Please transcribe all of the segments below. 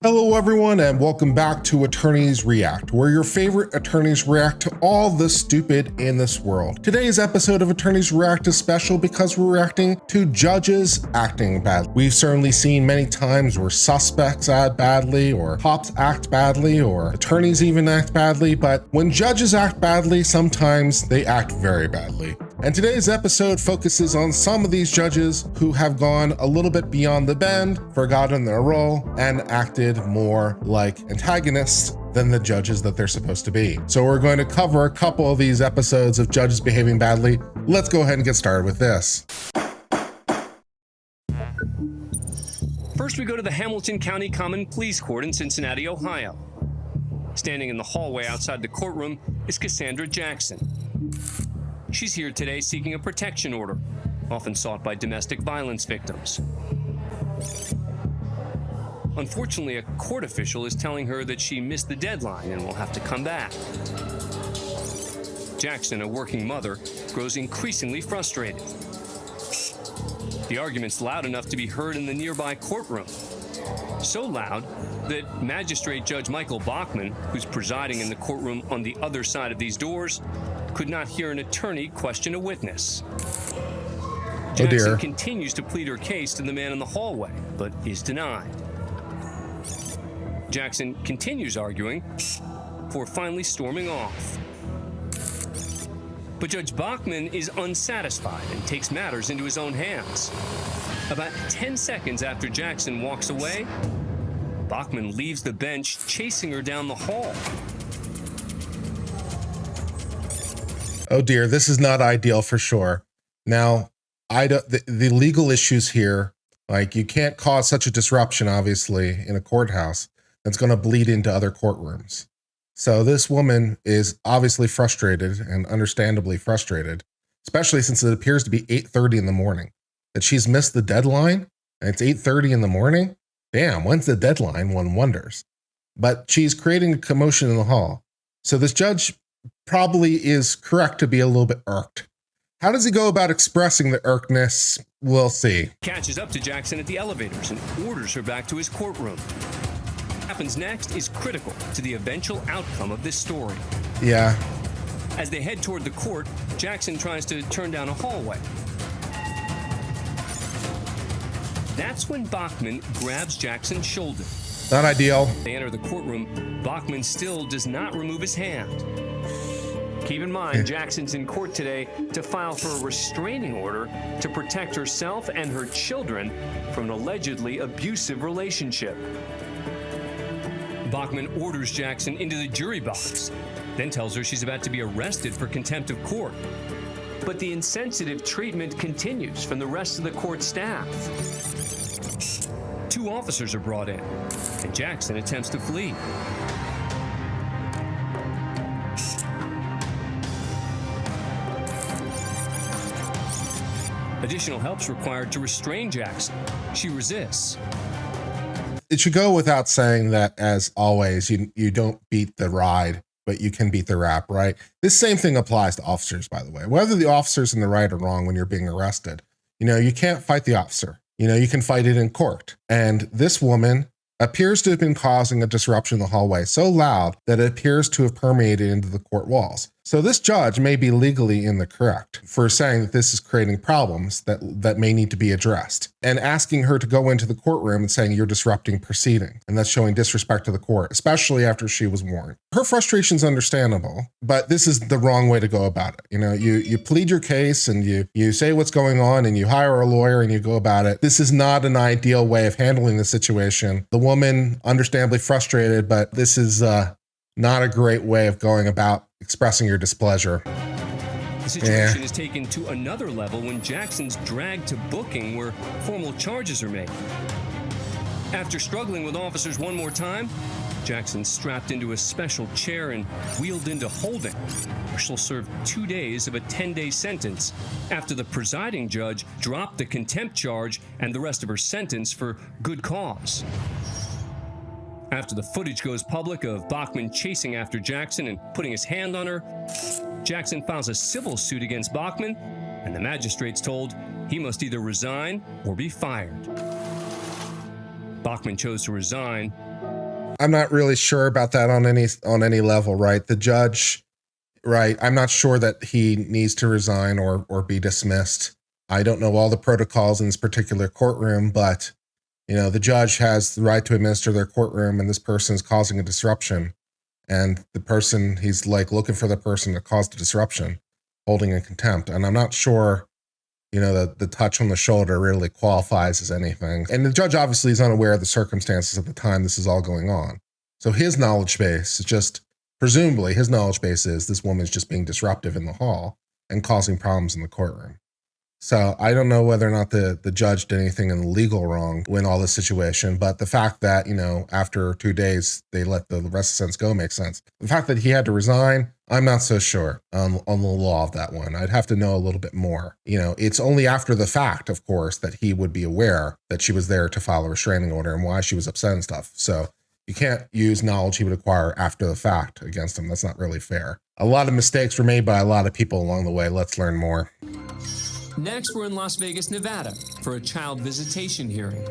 Hello everyone and welcome back to Attorneys React, where your favorite attorneys react to all the stupid in this world. Today's episode of Attorneys React is special because we're reacting to judges acting badly. We've certainly seen many times where suspects act badly, or cops act badly, or attorneys even act badly, but when judges act badly, sometimes they act very badly. And today's episode focuses on some of these judges who have gone a little bit beyond the bend, forgotten their role, and acted more like antagonists than the judges that they're supposed to be. So we're going to cover a couple of these episodes of judges behaving badly. Let's go ahead and get started with this. First, we go to the Hamilton County Common Pleas Court in Cincinnati, Ohio. Standing in the hallway outside the courtroom is Cassandra Jackson. She's here today seeking a protection order, often sought by domestic violence victims. Unfortunately, a court official is telling her that she missed the deadline and will have to come back. Jackson, a working mother, grows increasingly frustrated. The argument's loud enough to be heard in the nearby courtroom. So loud that Magistrate Judge Michael Bachman, who's presiding in the courtroom on the other side of these doors, could not hear an attorney question a witness. Jackson continues to plead her case to the man in the hallway, but is denied. Jackson continues arguing before finally storming off. But Judge Bachman is unsatisfied and takes matters into his own hands. About 10 seconds after Jackson walks away, Bachman leaves the bench, chasing her down the hall. Oh dear, this is not ideal for sure. Now, the legal issues here, like you can't cause such a disruption, obviously, in a courthouse that's going to bleed into other courtrooms. So this woman is obviously frustrated and understandably frustrated, especially since it appears to be 8:30 in the morning, that she's missed the deadline and it's 8:30 in the morning. Damn, when's the deadline? One wonders. But she's creating a commotion in the hall. So this judge probably is correct to be a little bit irked. How does he go about expressing the irkness? We'll see. Catches up to Jackson at the elevators and orders her back to his courtroom. What happens next is critical to the eventual outcome of this story. Yeah. As they head toward the court, Jackson tries to turn down a hallway. That's when Bachman grabs Jackson's shoulder. Not ideal. They enter the courtroom. Bachman still does not remove his hand. Keep in mind, Jackson's in court today to file for a restraining order to protect herself and her children from an allegedly abusive relationship. Bachman orders Jackson into the jury box, then tells her she's about to be arrested for contempt of court. But the insensitive treatment continues from the rest of the court staff. 2 officers are brought in, and Jackson attempts to flee. Additional help's required to restrain Jackson. She resists. It should go without saying that, as always, you don't beat the ride, but you can beat the rap, right? This same thing applies to officers, by the way. Whether the officer's in the right or wrong when you're being arrested, you can't fight the officer. You can fight it in court. And this woman appears to have been causing a disruption in the hallway so loud that it appears to have permeated into the court walls. So this judge may be legally in the correct for saying that this is creating problems that may need to be addressed, and asking her to go into the courtroom and saying you're disrupting proceeding. And that's showing disrespect to the court, especially after she was warned. Her frustration's understandable, but this is the wrong way to go about it. You plead your case and you say what's going on and you hire a lawyer and you go about it. This is not an ideal way of handling the situation. The woman, understandably frustrated, but this is not a great way of going about expressing your displeasure. The situation is taken to another level when Jackson's dragged to booking where formal charges are made. After struggling with officers one more time, Jackson's strapped into a special chair and wheeled into holding, where she'll serve 2 days of a 10-day sentence after the presiding judge dropped the contempt charge and the rest of her sentence for good cause. After the footage goes public of Bachman chasing after Jackson and putting his hand on her, Jackson files a civil suit against Bachman, and the magistrate's told he must either resign or be fired. Bachman chose to resign, I'm not really sure about that on any level, right? The judge, right? I'm not sure that he needs to resign or be dismissed. I don't know all the protocols in this particular courtroom, but the judge has the right to administer their courtroom, and this person is causing a disruption. And the person, he's like looking for the person that caused the disruption, holding in contempt. And I'm not sure, the touch on the shoulder really qualifies as anything. And the judge obviously is unaware of the circumstances at the time this is all going on. So his knowledge base is just, presumably his knowledge base is this woman's just being disruptive in the hall and causing problems in the courtroom. So I don't know whether or not the judge did anything illegal wrong in all this situation, but the fact that, after 2 days, they let the rest of the sentence go makes sense. The fact that he had to resign, I'm not so sure on the law of that one. I'd have to know a little bit more. It's only after the fact, of course, that he would be aware that she was there to file a restraining order and why she was upset and stuff. So you can't use knowledge he would acquire after the fact against him. That's not really fair. A lot of mistakes were made by a lot of people along the way. Let's learn more. Next, we're in Las Vegas, Nevada, for a child visitation hearing.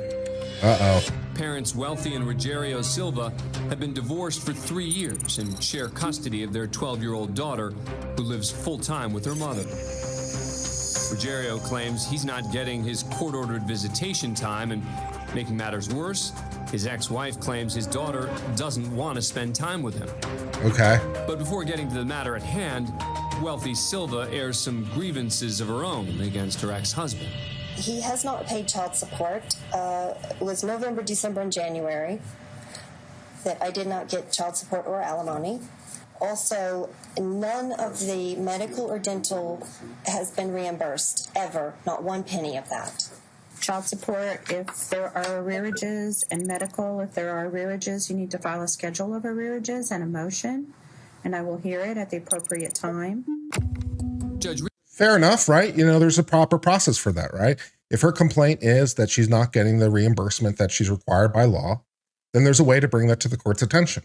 Uh-oh. Parents Wealthy and Rogerio Silva have been divorced for 3 years and share custody of their 12-year-old daughter, who lives full-time with her mother. Rogerio claims he's not getting his court-ordered visitation time, and making matters worse, his ex-wife claims his daughter doesn't want to spend time with him. Okay. But before getting to the matter at hand, Wealthy Silva airs some grievances of her own against her ex-husband. He has not paid child support. It was November, December, and January that I did not get child support or alimony. Also, none of the medical or dental has been reimbursed, ever. Not one penny of that. Child support, if there are arrearages, and medical, if there are arrearages, you need to file a schedule of arrearages and a motion, and I will hear it at the appropriate time. Fair enough, right? There's a proper process for that, right? If her complaint is that she's not getting the reimbursement that she's required by law, then there's a way to bring that to the court's attention.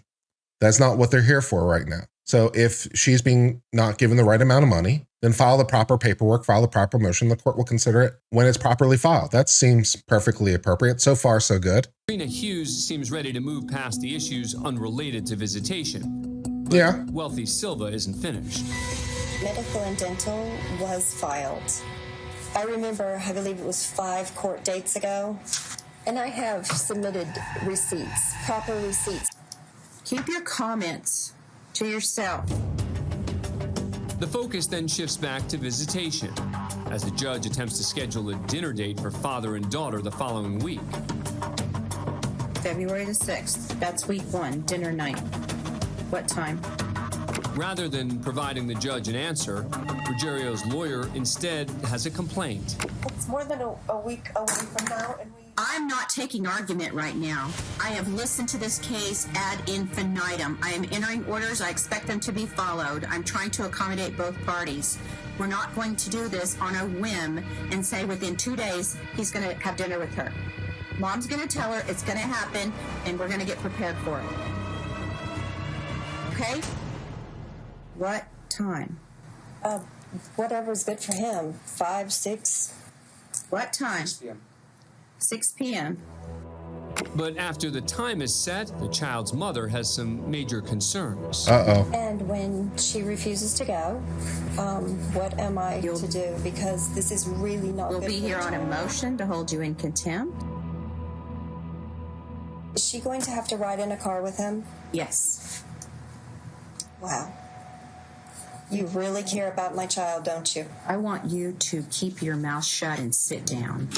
That's not what they're here for right now. So if she's being not given the right amount of money, then file the proper paperwork, file the proper motion. The court will consider it when it's properly filed. That seems perfectly appropriate. So far, so good. Trina Hughes seems ready to move past the issues unrelated to visitation. But yeah. Wealthy Silva isn't finished. Medical and dental was filed. I remember, I believe it was 5 court dates ago, and I have submitted receipts, proper receipts. Keep your comments to yourself. The focus then shifts back to visitation, as the judge attempts to schedule a dinner date for father and daughter the following week. February the 6th, that's week 1, dinner night. What time? Rather than providing the judge an answer, Rogerio's lawyer instead has a complaint. It's more than a week away from now, and I'm not taking argument right now. I have listened to this case ad infinitum. I am entering orders. I expect them to be followed. I'm trying to accommodate both parties. We're not going to do this on a whim and say within 2 days he's going to have dinner with her. Mom's going to tell her it's going to happen, and we're going to get prepared for it. Okay? What time? Whatever's good for him. 5, 6. What time? 6 p.m. 6 p.m. But after the time is set, the child's mother has some major concerns. Uh-oh. And when she refuses to go, what am I to do? Because this is really not We'll good be for here the on a child. motion to hold you in contempt. Is she going to have to ride in a car with him? Yes. Wow. You really care about my child, don't you? I want you to keep your mouth shut and sit down.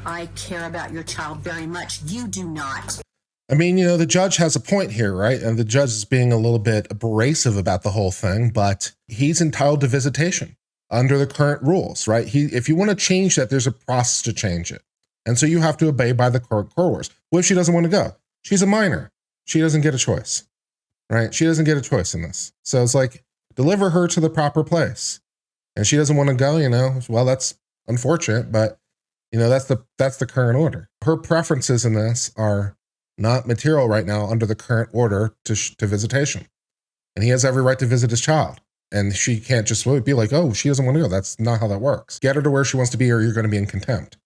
I care about your child very much. You do not. I mean, the judge has a point here, right? And the judge is being a little bit abrasive about the whole thing, but he's entitled to visitation under the current rules, right? If you want to change that, there's a process to change it. And so you have to obey by the court orders. What if she doesn't want to go? She's a minor. She doesn't get a choice, right? She doesn't get a choice in this. So it's like, deliver her to the proper place. And she doesn't want to go, well, that's unfortunate, but that's the current order. Her preferences in this are not material right now under the current order to visitation. And he has every right to visit his child. And she can't just be like, oh, she doesn't want to go. That's not how that works. Get her to where she wants to be, or you're going to be in contempt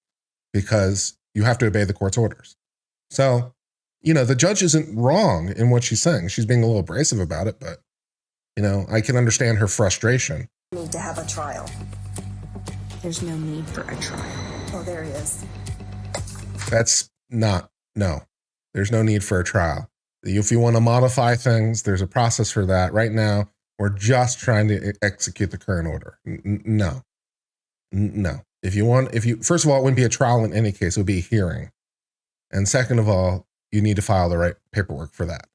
because you have to obey the court's orders. So you know, the judge isn't wrong in what she's saying. She's being a little abrasive about it, but, you know, I can understand her frustration. Need to have a trial. There's no need for a trial. Oh, there he is. That's not, no, there's no need for a trial. If you want to modify things, there's a process for that. Right now, we're just trying to execute the current order. No. First of all, it wouldn't be a trial in any case, it would be a hearing. And second of all, you need to file the right paperwork for that,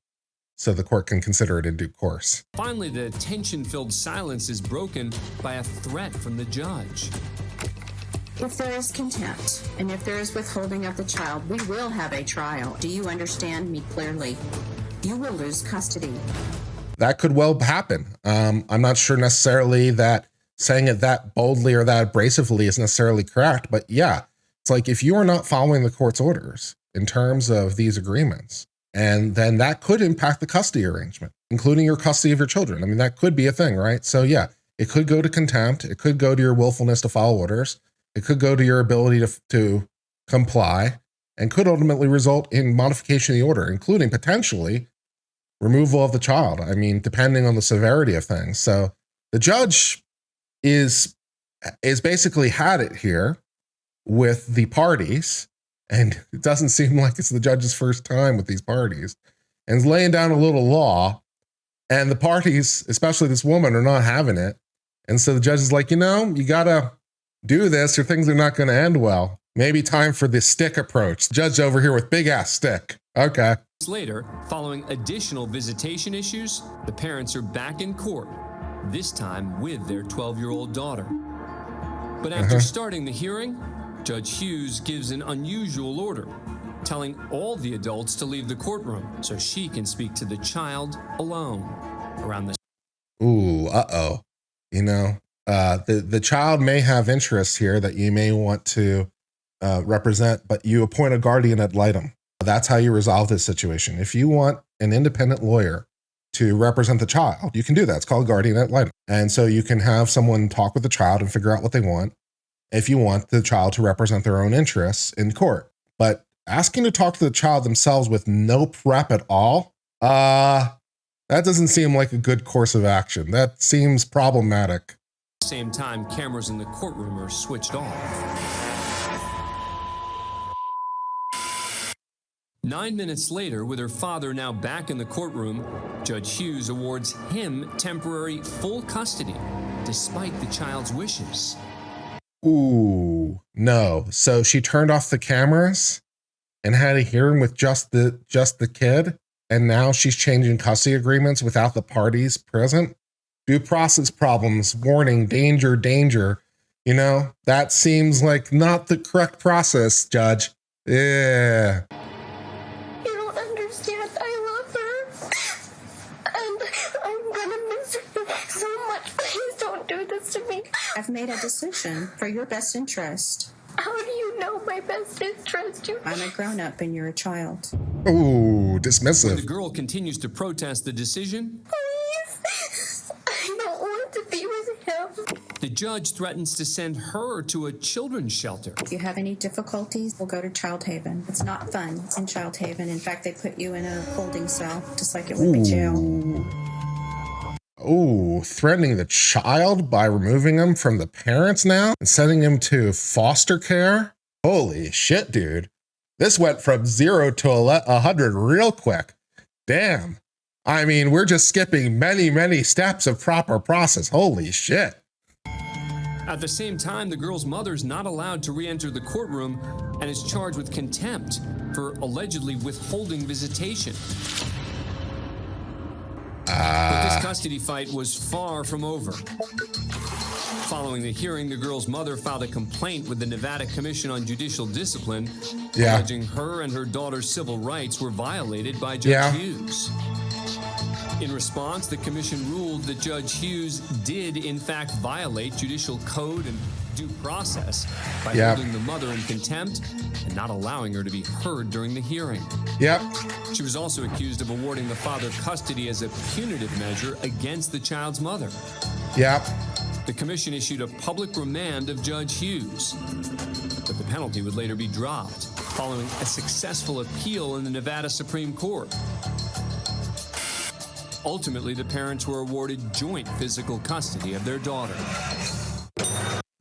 so the court can consider it in due course. Finally, the tension-filled silence is broken by a threat from the judge. If there is contempt and if there is withholding of the child, we will have a trial. Do you understand me clearly? You will lose custody. That could well happen. I'm not sure necessarily that saying it that boldly or that abrasively is necessarily correct, but yeah, it's like if you are not following the court's orders in terms of these agreements, and then that could impact the custody arrangement, including your custody of your children. I mean, that could be a thing, right? So yeah, it could go to contempt. It could go to your willfulness to follow orders. It could go to your ability to comply, and could ultimately result in modification of the order, including potentially removal of the child. I mean, depending on the severity of things. So the judge is basically had it here with the parties, and it doesn't seem like it's the judge's first time with these parties, and is laying down a little law, and the parties, especially this woman, are not having it. And so the judge is like, you know, you gotta do this or things are not going to end well. Maybe time for the stick approach. The judge over here with big ass stick. Okay. Later, following additional visitation issues, the parents are back in court, this time with their 12-year-old daughter. But after starting the hearing, Judge Hughes gives an unusual order, telling all the adults to leave the courtroom so she can speak to the child alone. Around this. Ooh, uh-oh. You know, the child may have interests here that you may want to represent, but you appoint a guardian ad litem. That's how you resolve this situation. If you want an independent lawyer to represent the child, you can do that. It's called guardian ad litem. And so you can have someone talk with the child and figure out what they want if you want the child to represent their own interests in court. But asking to talk to the child themselves with no prep at all, that doesn't seem like a good course of action. That seems problematic. Same time, cameras in the courtroom are switched off. 9 minutes later, with her father now back in the courtroom, Judge Hughes awards him temporary full custody, despite the child's wishes. Ooh, no. So she turned off the cameras and had a hearing with just the kid, and now she's changing custody agreements without the parties present? Due process problems, warning, danger, danger. You know, that seems like not the correct process, Judge. Yeah. You don't understand. I love her. And I'm gonna miss her so much. Please don't do this to me. I've made a decision for your best interest. How do you know my best interest? I'm a grown-up and you're a child. Ooh, When the dismissive. girl continues to protest the decision, Please. I don't want to be with him. the judge threatens to send her to a children's shelter. If you have any difficulties, we'll go to Child Haven. It's not fun. It's in Child Haven. In fact, they put you in a holding cell, just like it would be jail. Ooh, threatening the child by removing him from the parents now and sending him to foster care? Holy shit, dude. This went from 0 to 100 real quick. Damn. I mean, we're just skipping many, many steps of proper process. Holy shit. At the same time, the girl's mother's not allowed to re-enter the courtroom and is charged with contempt for allegedly withholding visitation. But this custody fight was far from over. Following the hearing, the girl's mother filed a complaint with the Nevada Commission on Judicial Discipline, alleging her and her daughter's civil rights were violated by Judge Hughes. In response, the commission ruled that Judge Hughes did, in fact, violate judicial code and due process by holding the mother in contempt and not allowing her to be heard during the hearing. She was also accused of awarding the father custody as a punitive measure against the child's mother. The commission issued a public remand of Judge Hughes, but the penalty would later be dropped. following a successful appeal in the Nevada Supreme Court. Ultimately, the parents were awarded joint physical custody of their daughter.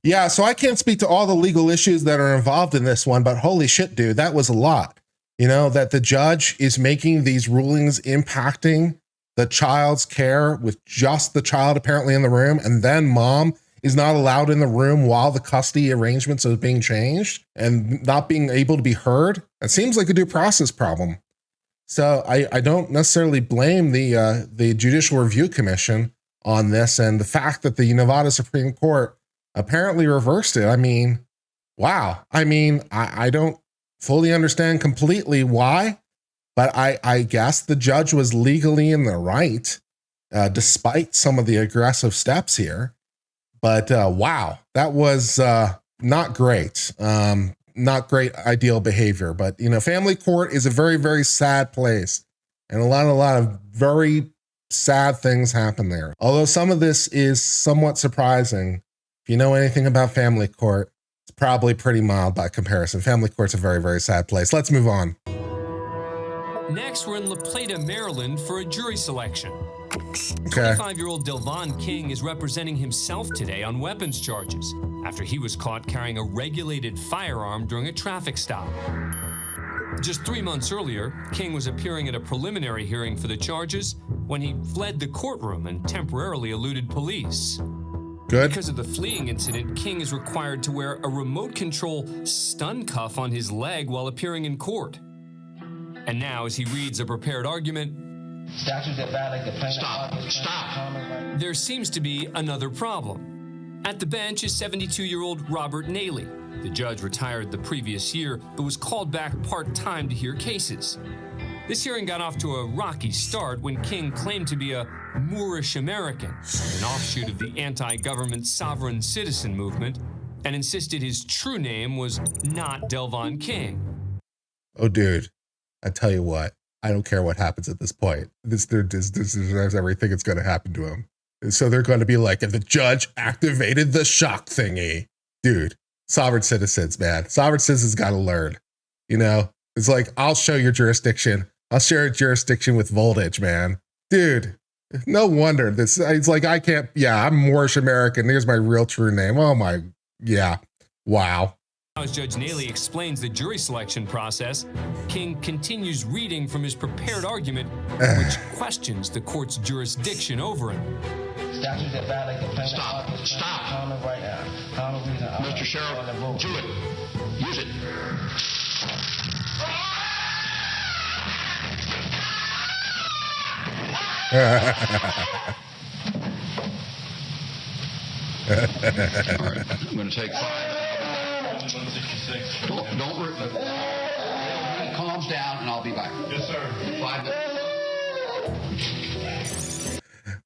Yeah, so I can't speak to all the legal issues that are involved in this one, but holy shit, dude, that was a lot. You know, that the judge is making these rulings impacting the child's care with just the child apparently in the room, and then mom is not allowed in the room while the custody arrangements are being changed and not being able to be heard. It seems like a due process problem. So I don't necessarily blame the Judicial Review Commission on this, and the fact that the Nevada Supreme Court apparently reversed it. I mean, wow. I mean, I don't fully understand completely why, but I guess the judge was legally in the right, despite some of the aggressive steps here. But wow, that was not great. Not great ideal behavior. But, you know, family court is a very, very sad place. And a lot of very sad things happen there. Although some of this is somewhat surprising. If you know anything about family court, it's probably pretty mild by comparison. Family court's a very, very sad place. Let's move on. Next, we're in La Plata, Maryland for a jury selection. Okay. 25-year-old Delvon King is representing himself today on weapons charges after he was caught carrying a regulated firearm during a traffic stop. Just 3 months earlier, King was appearing at a preliminary hearing for the charges when he fled the courtroom and temporarily eluded police. Good. Because of the fleeing incident, King is required to wear a remote control stun cuff on his leg while appearing in court. And now, as he reads a prepared argument, Stop. There seems to be another problem. At the bench is 72-year-old Robert Naley. The judge retired the previous year, but was called back part-time to hear cases. This hearing got off to a rocky start when King claimed to be a Moorish American, an offshoot of the anti-government sovereign citizen movement, and insisted his true name was not Delvon King. Oh, dude, I tell you what. I don't care what happens at this point. This deserves everything that's going to happen to him. And so they're going to be like, and the judge activated the shock thingy. Dude, sovereign citizens, man. Sovereign citizens got to learn. You know, it's like, I'll show your jurisdiction. I'll share a jurisdiction with voltage, man. Dude, no wonder this. It's like, I can't. Yeah, I'm Moorish American. Here's my real true name. Oh, my. Yeah. Wow. As Judge Naley explains the jury selection process, King continues reading from his prepared argument, which questions the court's jurisdiction over him. Stop. Mr. Sheriff, do it. Use it. I'm going to take 5. Don't worry. It calms down and I'll be back. Yes, sir. 5 minutes.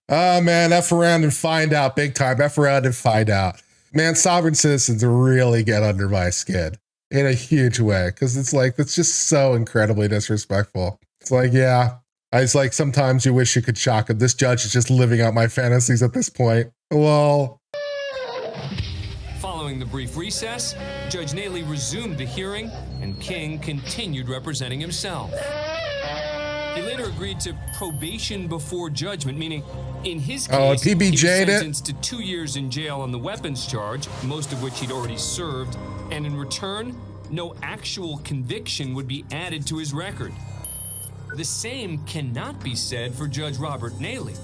Oh, man, F around and find out. Big time. F around and find out. Man, sovereign citizens really get under my skin in a huge way because it's like, that's just so incredibly disrespectful. It's like, yeah. It's like sometimes you wish you could shock him. This judge is just living out my fantasies at this point. Well. Following the brief recess, Judge Naley resumed the hearing, and King continued representing himself. He later agreed to probation before judgment, meaning in his case, he was sentenced to 2 years in jail on the weapons charge, most of which he'd already served, and in return, no actual conviction would be added to his record. The same cannot be said for Judge Robert Naley.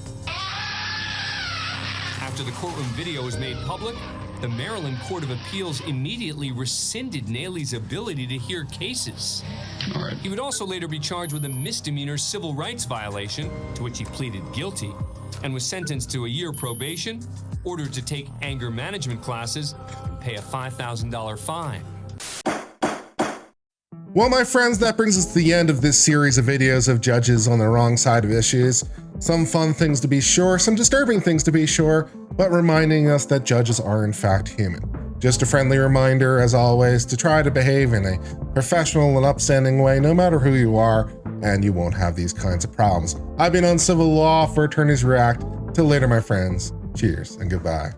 After the courtroom video was made public, the Maryland Court of Appeals immediately rescinded Naley's ability to hear cases. All right. He would also later be charged with a misdemeanor civil rights violation, to which he pleaded guilty, and was sentenced to a year probation, ordered to take anger management classes, and pay a $5,000 fine. Well, my friends, that brings us to the end of this series of videos of judges on the wrong side of issues. Some fun things to be sure, some disturbing things to be sure, but reminding us that judges are in fact human. Just a friendly reminder, as always, to try to behave in a professional and upstanding way, no matter who you are, and you won't have these kinds of problems. I've been Uncivil Law for Attorneys React. Till later, my friends. Cheers and goodbye.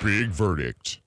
Big verdict.